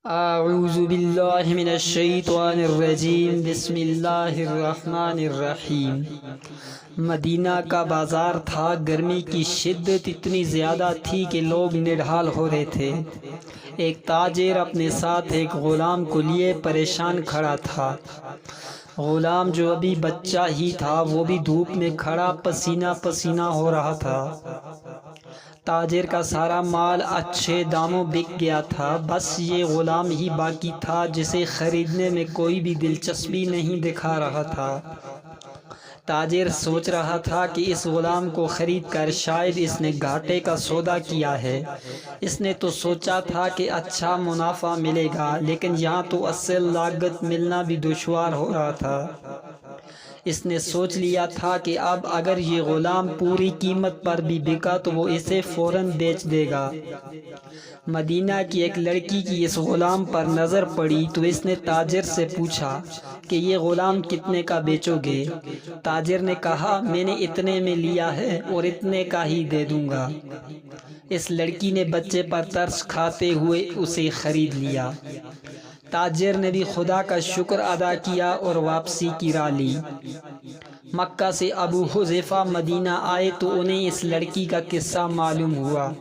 اعوذ باللہ من الشیطان الرجیم بسم اللہ الرحمن الرحیم۔ مدینہ کا بازار تھا۔ گرمی کی شدت اتنی زیادہ تھی کہ لوگ نڈھال ہو رہے تھے۔ ایک تاجر اپنے ساتھ ایک غلام کو لیے پریشان کھڑا تھا۔ غلام جو ابھی بچہ ہی تھا وہ بھی دھوپ میں کھڑا پسینہ پسینہ ہو رہا تھا۔ تاجر کا سارا مال اچھے داموں بک گیا تھا، بس یہ غلام ہی باقی تھا جسے خریدنے میں کوئی بھی دلچسپی نہیں دکھا رہا تھا۔ تاجر سوچ رہا تھا کہ اس غلام کو خرید کر شاید اس نے گھاٹے کا سودا کیا ہے۔ اس نے تو سوچا تھا کہ اچھا منافع ملے گا، لیکن یہاں تو اصل لاگت ملنا بھی دشوار ہو رہا تھا۔ اس نے سوچ لیا تھا کہ اب اگر یہ غلام پوری قیمت پر بھی بکا تو وہ اسے فوراً بیچ دے گا۔ مدینہ کی ایک لڑکی کی اس غلام پر نظر پڑی تو اس نے تاجر سے پوچھا کہ یہ غلام کتنے کا بیچو گے؟ تاجر نے کہا میں نے اتنے میں لیا ہے اور اتنے کا ہی دے دوں گا۔ اس لڑکی نے بچے پر ترس کھاتے ہوئے اسے خرید لیا۔ تاجر نے بھی خدا کا شکر ادا کیا اور واپسی کی راہ لی۔ مکہ سے ابو حذیفہ مدینہ آئے تو انہیں اس لڑکی کا قصہ معلوم ہوا۔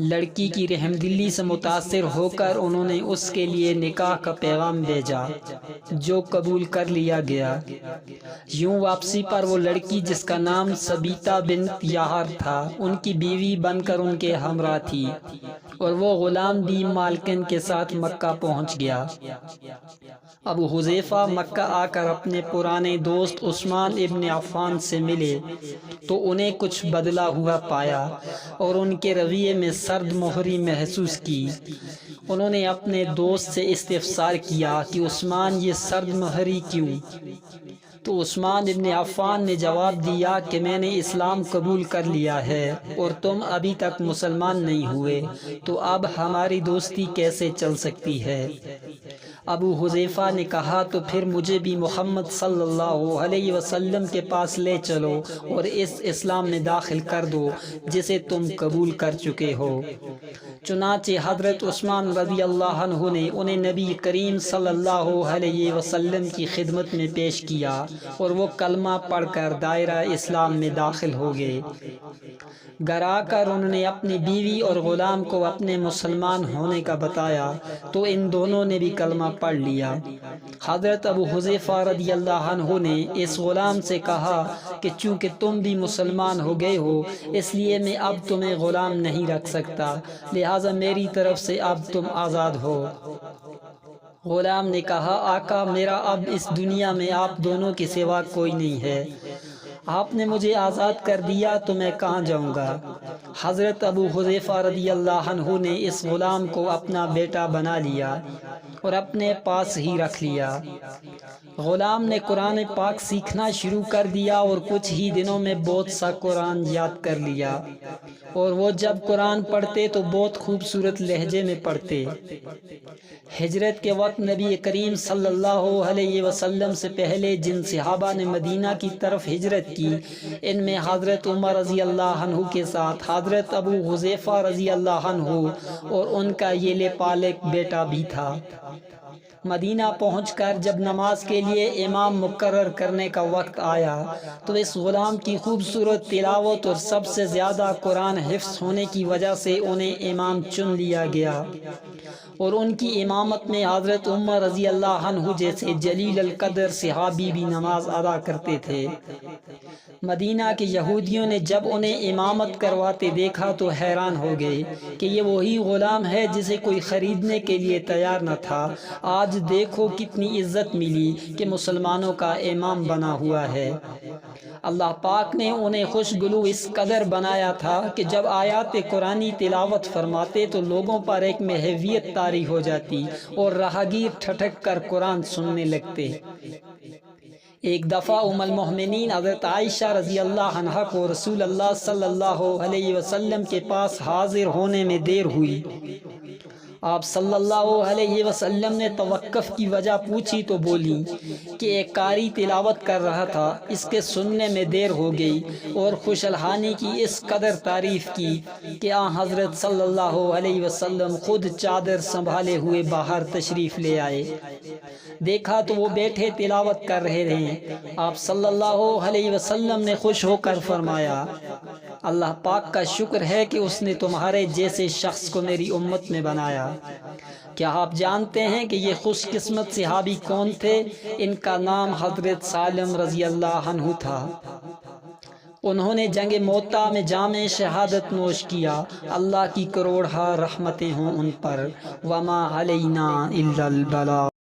لڑکی کی رحمدلی سے متاثر ہو کر انہوں نے اس کے لیے نکاح کا پیغام بھیجا، جو قبول کر لیا گیا۔ یوں واپسی پر وہ لڑکی، جس کا نام ثبیتہ بنت یحار تھا، ان کی بیوی بن کر ان کے ہمراہ تھی، اور وہ غلام بھی مالکن کے ساتھ مکہ پہنچ گیا۔ ابو حذیفہ مکہ آ کر اپنے پرانے دوست عثمان ابن عفان سے ملے تو انہیں کچھ بدلا ہوا پایا اور ان کے رویے میں سرد مہری محسوس کی۔ انہوں نے اپنے دوست سے استفسار کیا کہ عثمان یہ سرد مہری کیوں؟ تو عثمان ابن عفان نے جواب دیا کہ میں نے اسلام قبول کر لیا ہے اور تم ابھی تک مسلمان نہیں ہوئے، تو اب ہماری دوستی کیسے چل سکتی ہے؟ ابو حذیفہ نے کہا تو پھر مجھے بھی محمد صلی اللہ علیہ وسلم کے پاس لے چلو اور اس اسلام میں داخل کر دو جسے تم قبول کر چکے ہو۔ چنانچہ حضرت عثمان رضی اللہ عنہ نے انہیں نبی کریم صلی اللہ علیہ وسلم کی خدمت میں پیش کیا اور وہ کلمہ پڑھ کر دائرہ اسلام میں داخل ہو گئے۔ گھر آ کر انہوں نے اپنی بیوی اور غلام کو اپنے مسلمان ہونے کا بتایا تو ان دونوں نے بھی کلمہ پڑھ لیا۔ حضرت ابو حذیفہ رضی اللہ عنہ نے اس غلام سے کہا کہ چونکہ تم بھی مسلمان ہو گئے ہو اس لیے میں اب تمہیں غلام نہیں رکھ سکتا، لہٰذا میری طرف سے اب تم آزاد ہو۔ غلام نے کہا آقا میرا اب اس دنیا میں آپ دونوں کے سوا کوئی نہیں ہے، آپ نے مجھے آزاد کر دیا تو میں کہاں جاؤں گا؟ حضرت ابو حذیفہ رضی اللہ عنہ نے اس غلام کو اپنا بیٹا بنا لیا اور اپنے پاس ہی رکھ لیا۔ غلام نے قرآن پاک سیکھنا شروع کر دیا اور کچھ ہی دنوں میں بہت سا قرآن یاد کر لیا، اور وہ جب قرآن پڑھتے تو بہت خوبصورت لہجے میں پڑھتے۔ ہجرت کے وقت نبی کریم صلی اللہ علیہ وسلم سے پہلے جن صحابہ نے مدینہ کی طرف ہجرت کی، ان میں حضرت عمر رضی اللہ عنہ کے ساتھ حضرت ابو حذیفہ رضی اللہ عنہ اور ان کا یہ لپالک بیٹا بھی تھا۔ مدینہ پہنچ کر جب نماز کے لیے امام مقرر کرنے کا وقت آیا تو اس غلام کی خوبصورت تلاوت اور سب سے زیادہ قرآن حفظ ہونے کی وجہ سے انہیں امام چن لیا گیا، اور ان کی امامت میں حضرت عمر رضی اللہ عنہ جیسے جلیل القدر صحابی بھی نماز ادا کرتے تھے۔ مدینہ کے یہودیوں نے جب انہیں امامت کرواتے دیکھا تو حیران ہو گئے کہ یہ وہی غلام ہے جسے کوئی خریدنے کے لیے تیار نہ تھا۔ آج دیکھو کتنی عزت ملی کہ مسلمانوں کا امام بنا ہوا ہے۔ اللہ پاک نے انہیں خوشگلو اس قدر بنایا تھا کہ جب آیات قرآنی تلاوت فرماتے تو لوگوں پر ایک محویت طاری ہو جاتی اور راہگیر ٹھٹک کر قرآن سننے لگتے۔ ایک دفعہ ام المؤمنین حضرت عائشہ رضی اللہ عنہا کو رسول اللہ صلی اللہ علیہ وسلم کے پاس حاضر ہونے میں دیر ہوئی۔ آپ صلی اللہ علیہ وسلم نے توقف کی وجہ پوچھی تو بولی کہ ایک قاری تلاوت کر رہا تھا، اس کے سننے میں دیر ہو گئی، اور خوش الحانی کی اس قدر تعریف کی کہ حضرت صلی اللہ علیہ وسلم خود چادر سنبھالے ہوئے باہر تشریف لے آئے۔ دیکھا تو وہ بیٹھے تلاوت کر رہے ہیں۔ آپ صلی اللہ علیہ وسلم نے خوش ہو کر فرمایا، اللہ پاک کا شکر ہے کہ اس نے تمہارے جیسے شخص کو میری امت میں بنایا۔ کیا آپ جانتے ہیں کہ یہ خوش قسمت صحابی کون تھے؟ ان کا نام حضرت سالم رضی اللہ عنہ تھا۔ انہوں نے جنگ موتا میں جام شہادت نوش کیا۔ اللہ کی کروڑ رحمتیں ہوں ان پر۔ وما علینا الا البلاغ۔